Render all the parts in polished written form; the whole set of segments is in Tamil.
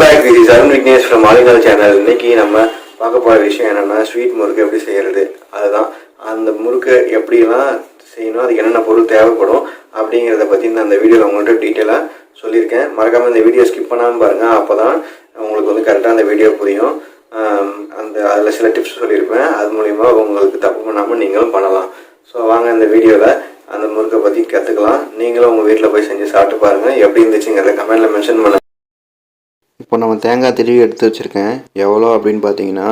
back with this Arun Vignesh from Alingal channel. இன்னைக்கு நம்ம பார்க்க போற விஷயம் என்னன்னா ஸ்வீட் முறுக்கு எப்படி செய்யறது. அதுதான் அந்த முறுக்கு எப்படிலாம் செய்யணும், அதுக்கு என்னென்ன பொருள் தேவைப்படும் அப்படிங்கறத பத்தி நான் இந்த வீடியோல உங்களுக்கு டீடைலா சொல்லியிருக்கேன். மறக்காம இந்த வீடியோ ஸ்கிப் பண்ணாம பாருங்க. அப்பதான் உங்களுக்கு வந்து கரெக்டா அந்த வீடியோ புரியும். அதுல சில டிப்ஸ் சொல்லியிருப்பேன். அது மூலமா உங்களுக்கு தப்பு பண்ணாம நீங்களும் பண்ணலாம். ஸோ வாங்க இந்த வீடியோல அந்த முறுக்கை பத்தி கத்துக்கலாம். நீங்களும் உங்க வீட்டில் போய் செஞ்சு சாப்பிட்டு பாருங்க. எப்படி இருந்துச்சுங்கிறத கமெண்ட்ல மென்ஷன் பண்ணுங்க. இப்போ நம்ம தேங்காய் திருவி எடுத்து வச்சுருக்கேன். எவ்வளோ அப்படின்னு பார்த்தீங்கன்னா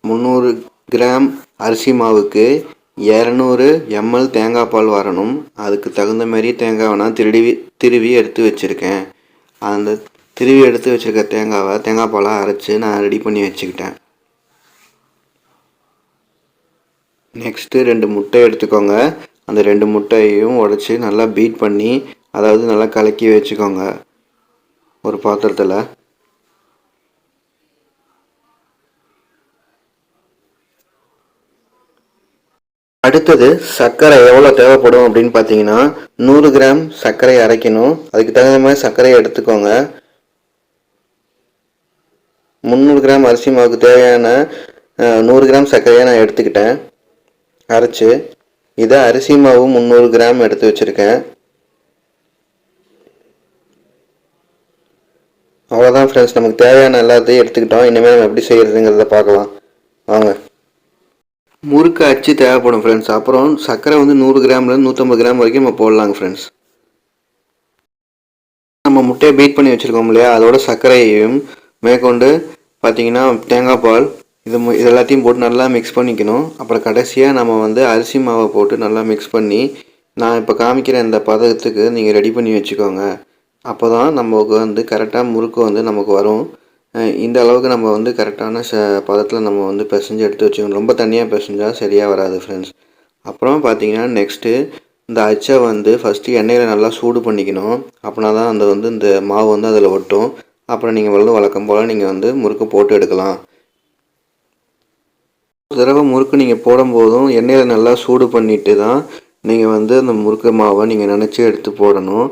300 கிராம் அரிசி மாவுக்கு 200 ml தேங்காய் பால் வரணும். அதுக்கு தகுந்த மாதிரி தேங்காவை நான் திருவி எடுத்து வச்சுருக்கேன். அந்த திருவி எடுத்து வச்சுருக்க தேங்காய் பாலை அரைச்சி நான் ரெடி பண்ணி வச்சுக்கிட்டேன். நெக்ஸ்ட்டு 2 முட்டை எடுத்துக்கோங்க. அந்த 2 முட்டையையும் உடைச்சி நல்லா பீட் பண்ணி, அதாவது நல்லா கலக்கி வச்சுக்கோங்க ஒரு பாத்திரத்தில். அடுத்தது சர்க்கரை எவ்வளோ தேவைப்படும் அப்படின்னு பார்த்தீங்கன்னா 100 கிராம் சர்க்கரை அரைக்கணும். அதுக்கு தகுந்த மாதிரி சர்க்கரையை எடுத்துக்கோங்க. 300 கிராம் அரிசி மாவுக்கு தேவையான 100 கிராம் சர்க்கரையை நான் எடுத்துக்கிட்டேன் அரைச்சு. இதை அரிசி மாவு 300 கிராம் எடுத்து வச்சுருக்கேன். அவ்வளோதான் ஃப்ரெண்ட்ஸ், நமக்கு தேவையான எல்லாத்தையும் எடுத்துக்கிட்டோம். இனிமேல் நம்ம எப்படி செய்கிறதுங்கிறத பார்க்கலாம் வாங்க. முறுக்கு அச்சு தேவைப்படும் ஃப்ரெண்ட்ஸ். அப்புறம் சர்க்கரை வந்து 100 கிராம்லேருந்து 150 கிராம் வரைக்கும் நம்ம போடலாங்க ஃப்ரெண்ட்ஸ். நம்ம முட்டையை பீட் பண்ணி வச்சுருக்கோம் இல்லையா, அதோட சர்க்கரையையும் மேற்கொண்டு பார்த்தீங்கன்னா தேங்காய் பால் இது எல்லாத்தையும் போட்டு நல்லா மிக்ஸ் பண்ணிக்கணும். அப்புறம் கடைசியாக நம்ம வந்து அரிசி மாவை போட்டு நல்லா மிக்ஸ் பண்ணி, நான் இப்போ காமிக்கிற இந்த பதத்துக்கு நீங்கள் ரெடி பண்ணி வச்சுக்கோங்க. அப்போ தான் நமக்கு வந்து கரெக்டாக முறுக்கு வந்து நமக்கு வரும். இந்த அளவுக்கு நம்ம வந்து கரெக்டான பதத்தில் நம்ம வந்து பிசைஞ்சு எடுத்து வச்சுக்கணும். ரொம்ப தண்ணியாக பிசைஞ்சால் சரியாக வராது ஃப்ரெண்ட்ஸ். அப்புறம் பார்த்தீங்கன்னா நெக்ஸ்ட்டு இந்த அச்சை வந்து ஃபஸ்ட்டு எண்ணெயில் நல்லா சூடு பண்ணிக்கணும். அப்படின்னா தான் இந்த மாவு வந்து அதில் ஒட்டும். அப்புறம் நீங்கள் வழக்கம் போல் நீங்கள் வந்து முறுக்கு போட்டு எடுக்கலாம். ஒரு தடவை முறுக்கு நீங்கள் போடும்போதும் எண்ணெயில் நல்லா சூடு பண்ணிவிட்டு தான் நீங்கள் வந்து அந்த முறுக்கு மாவை நீங்கள் நினச்சி எடுத்து போடணும்.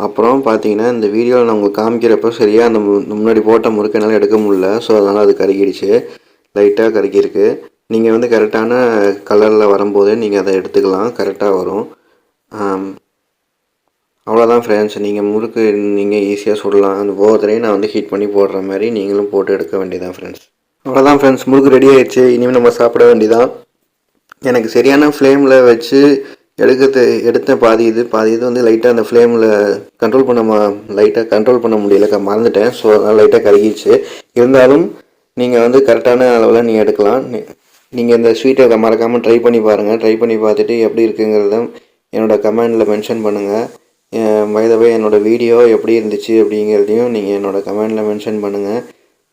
அப்புறம் பார்த்தீங்கன்னா இந்த வீடியோவில் நான் உங்களுக்கு காமிக்கிறப்போ சரியாக அந்த முன்னாடி போட்ட முறுக்கு என்னால் எடுக்க முடியல. ஸோ அதனால் அது கருகிடுச்சு, லைட்டாக கருகிருக்கு. நீங்கள் வந்து கரெக்டான கலரில் வரும்போதே நீங்கள் அதை எடுத்துக்கலாம், கரெக்டாக வரும். அவ்வளோதான் ஃப்ரெண்ட்ஸ், நீங்கள் முறுக்கு நீங்கள் ஈஸியாக சுடலாம். அந்த ஒவ்வொருத்தரையும் நான் வந்து ஹீட் பண்ணி போடுற மாதிரி நீங்களும் போட்டு எடுக்க வேண்டியதான் ஃப்ரெண்ட்ஸ். அவ்வளோதான் ஃப்ரெண்ட்ஸ், முறுக்கு ரெடி ஆகிடுச்சு. இனிமேல் நம்ம சாப்பிட வேண்டியதான். எனக்கு சரியான ஃப்ளேமில் வச்சு எடுத்தேன். பாதி இது வந்து லைட்டாக அந்த ஃப்ளேமில் லைட்டாக கண்ட்ரோல் பண்ண முடியல, மறந்துட்டேன். ஸோ அதனால் லைட்டாக கருகிடுச்சு. இருந்தாலும் நீங்கள் வந்து கரெக்டான அளவில் நீங்கள் எடுக்கலாம். நீங்கள் இந்த ஸ்வீட்டை மறக்காமல் ட்ரை பண்ணி பாருங்கள். ட்ரை பண்ணி பார்த்துட்டு எப்படி இருக்குங்கிறத என்னோடய கமெண்டில் மென்ஷன் பண்ணுங்கள். பை த வே என்னோடய வீடியோ எப்படி இருந்துச்சு அப்படிங்கிறதையும் நீங்கள் என்னோடய கமெண்டில் மென்ஷன் பண்ணுங்கள்.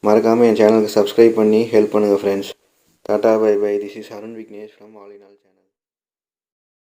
மறக்காமல் என் சேனலுக்கு சப்ஸ்கிரைப் பண்ணி ஹெல்ப் பண்ணுங்கள் friends. Tata bye bye. This is Arun Vignesh from all in all channel.